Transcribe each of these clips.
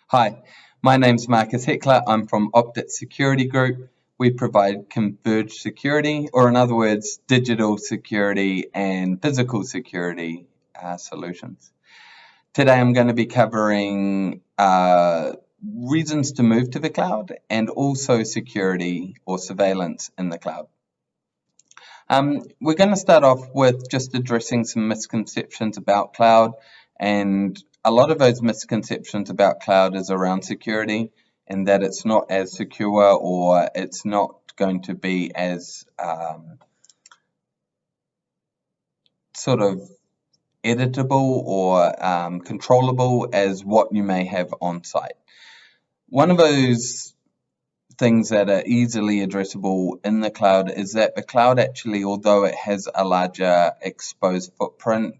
Hi, my name's Marcus Heckler. I'm from Optic Security Group. We provide converged security, or in other words, digital security and physical security solutions. Today I'm going to be covering reasons to move to the cloud and also security or surveillance in the cloud. We're going to start off with just addressing some misconceptions about cloud, and a lot of those misconceptions about cloud is around security and that it's not as secure or it's not going to be as sort of editable or controllable as what you may have on site. One of those things that are easily addressable in the cloud is that the cloud actually, although it has a larger exposed footprint,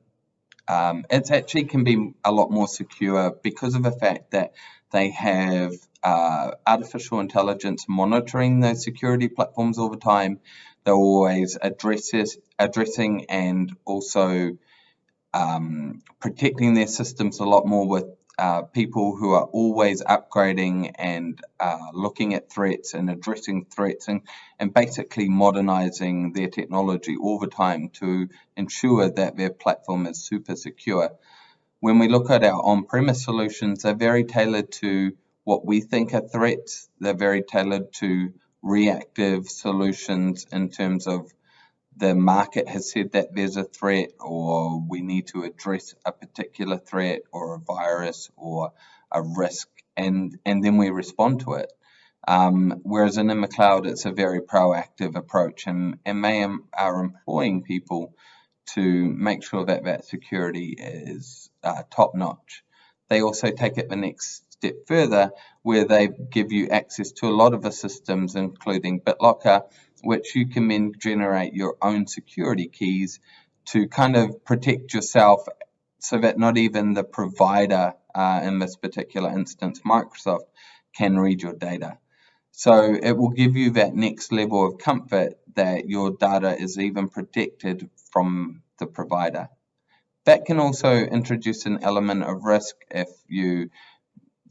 it actually can be a lot more secure because of the fact that they have artificial intelligence monitoring those security platforms all the time. They're always addressing and also protecting their systems a lot more with people who are always upgrading and looking at threats and addressing threats and basically modernizing their technology all the time to ensure that their platform is super secure. When we look at our on-premise solutions, they're very tailored to what we think are threats. They're very tailored to reactive solutions in terms of the market has said that there's a threat or we need to address a particular threat or a virus or a risk, and then we respond to it. Whereas in the cloud, it's a very proactive approach, and they are employing people to make sure that that security is top notch. They also take it the next step further, where they give you access to a lot of the systems, including BitLocker, which you can then generate your own security keys to kind of protect yourself so that not even the provider, in this particular instance, Microsoft, can read your data. So it will give you that next level of comfort that your data is even protected from the provider. That can also introduce an element of risk if you,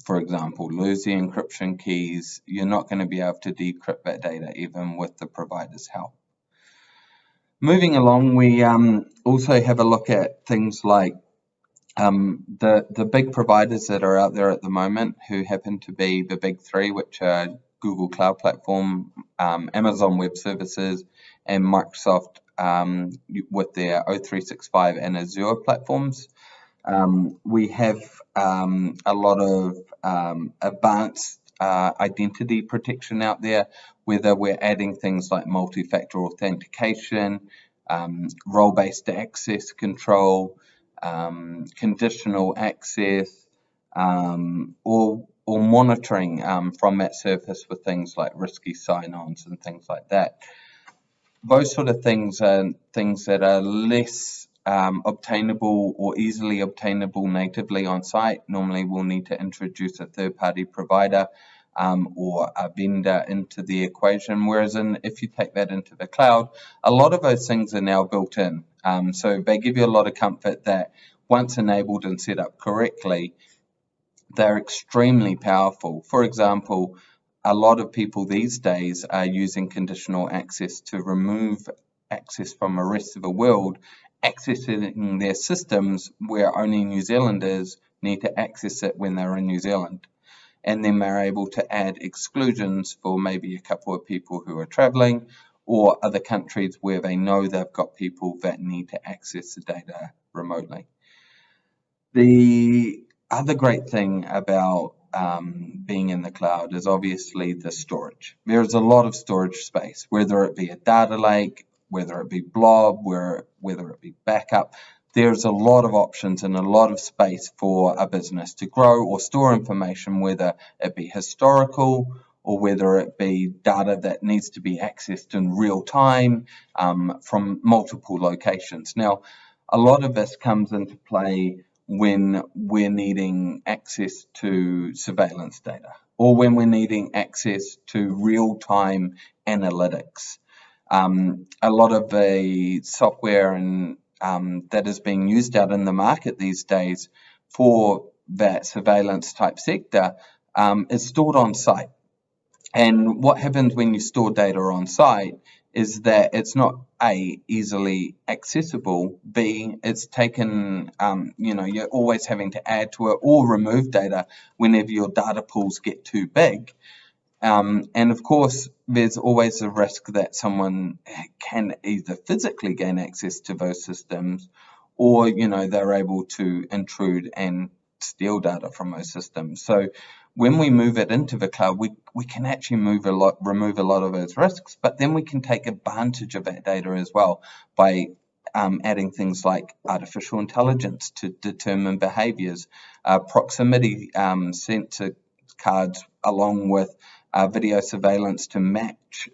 for example, lose the encryption keys. You're not going to be able to decrypt that data even with the provider's help. Moving along, we also have a look at things like the big providers that are out there at the moment, who happen to be the big three, which are Google Cloud Platform, Amazon Web Services, and Microsoft with their O365 and Azure platforms. We have a lot of advanced identity protection out there, whether we're adding things like multi-factor authentication, role-based access control, conditional access, or monitoring from that surface with things like risky sign-ons and things like that. Those sort of things are things that are less obtainable or easily obtainable natively on site. Normally we'll need to introduce a third-party provider or a vendor into the equation, whereas if you take that into the cloud, a lot of those things are now built in. So they give you a lot of comfort that once enabled and set up correctly, they're extremely powerful. For example, a lot of people these days are using conditional access to remove access from the rest of the world, accessing their systems where only New Zealanders need to access it when they're in New Zealand. And then they're able to add exclusions for maybe a couple of people who are traveling or other countries where they know they've got people that need to access the data remotely. The other great thing about being in the cloud is obviously the storage. There's a lot of storage space, whether it be a data lake, whether it be blob, whether it be backup. There's a lot of options and a lot of space for a business to grow or store information, whether it be historical or whether it be data that needs to be accessed in real time from multiple locations. Now, a lot of this comes into play when we're needing access to surveillance data or when we're needing access to real-time analytics. A lot of the software and that is being used out in the market these days for that surveillance type sector is stored on site. And what happens when you store data on site is that it's not A, easily accessible, B, it's taken, you're always having to add to it or remove data whenever your data pools get too big. And of course, there's always a risk that someone can either physically gain access to those systems, or they're able to intrude and steal data from those systems. So when we move it into the cloud, we can actually remove a lot of those risks, but then we can take advantage of that data as well by adding things like artificial intelligence to determine behaviors, proximity sensor cards, along with video surveillance to match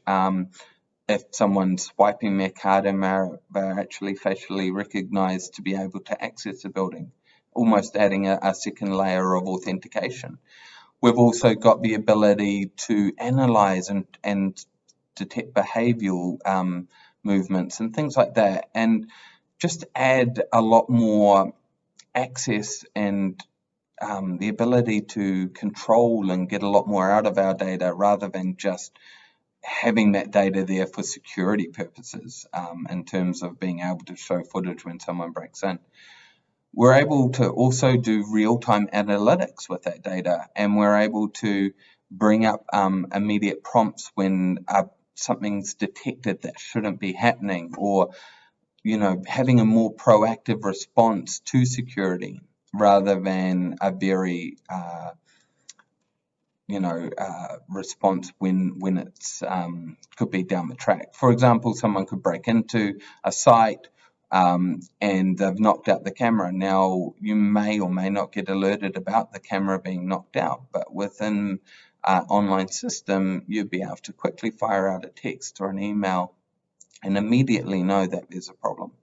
if someone's swiping their card and they're actually facially recognized to be able to access the building, almost adding a second layer of authentication. We've also got the ability to analyze and detect behavioral movements and things like that, and just add a lot more access and the ability to control and get a lot more out of our data, rather than just having that data there for security purposes, in terms of being able to show footage when someone breaks in. We're able to also do real-time analytics with that data, and we're able to bring up immediate prompts when something's detected that shouldn't be happening, or having a more proactive response to security rather than a very response when it's could be down the track. For example, someone could break into a site and they've knocked out the camera. Now, you may or may not get alerted about the camera being knocked out, but within an online system, you'd be able to quickly fire out a text or an email and immediately know that there's a problem.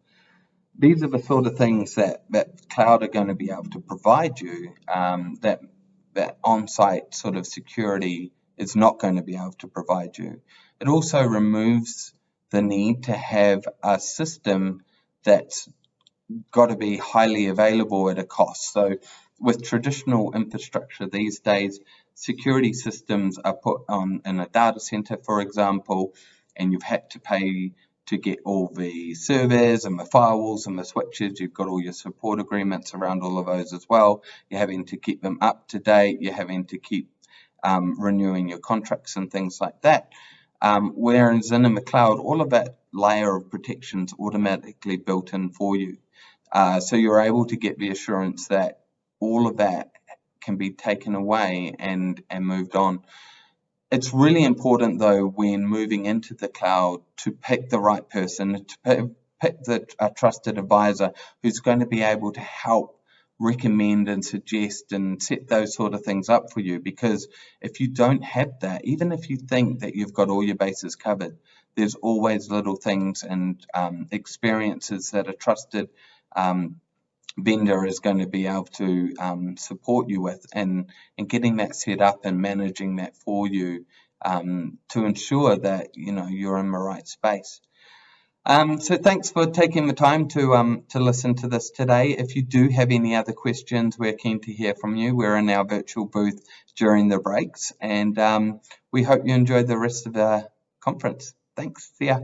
These are the sort of things that cloud are going to be able to provide you, that on-site sort of security is not going to be able to provide you. It also removes the need to have a system that's got to be highly available at a cost. So with traditional infrastructure these days, security systems are put on in a data center, for example, and you've had to pay to get all the servers and the firewalls and the switches. You've got all your support agreements around all of those as well. You're having to keep them up to date. You're having to keep renewing your contracts and things like that. Whereas in the cloud, all of that layer of protection is automatically built in for you. So you're able to get the assurance that all of that can be taken away and moved on. It's really important, though, when moving into the cloud, to pick the right person, to pick a trusted advisor who's going to be able to help recommend and suggest and set those sort of things up for you. Because if you don't have that, even if you think that you've got all your bases covered, there's always little things and experiences that a trusted vendor is going to be able to support you with, and getting that set up and managing that for you, to ensure that you're in the right space. So thanks for taking the time to listen to this today. If you do have any other questions, we're keen to hear from you. We're in our virtual booth during the breaks, and we hope you enjoy the rest of the conference. Thanks. See ya.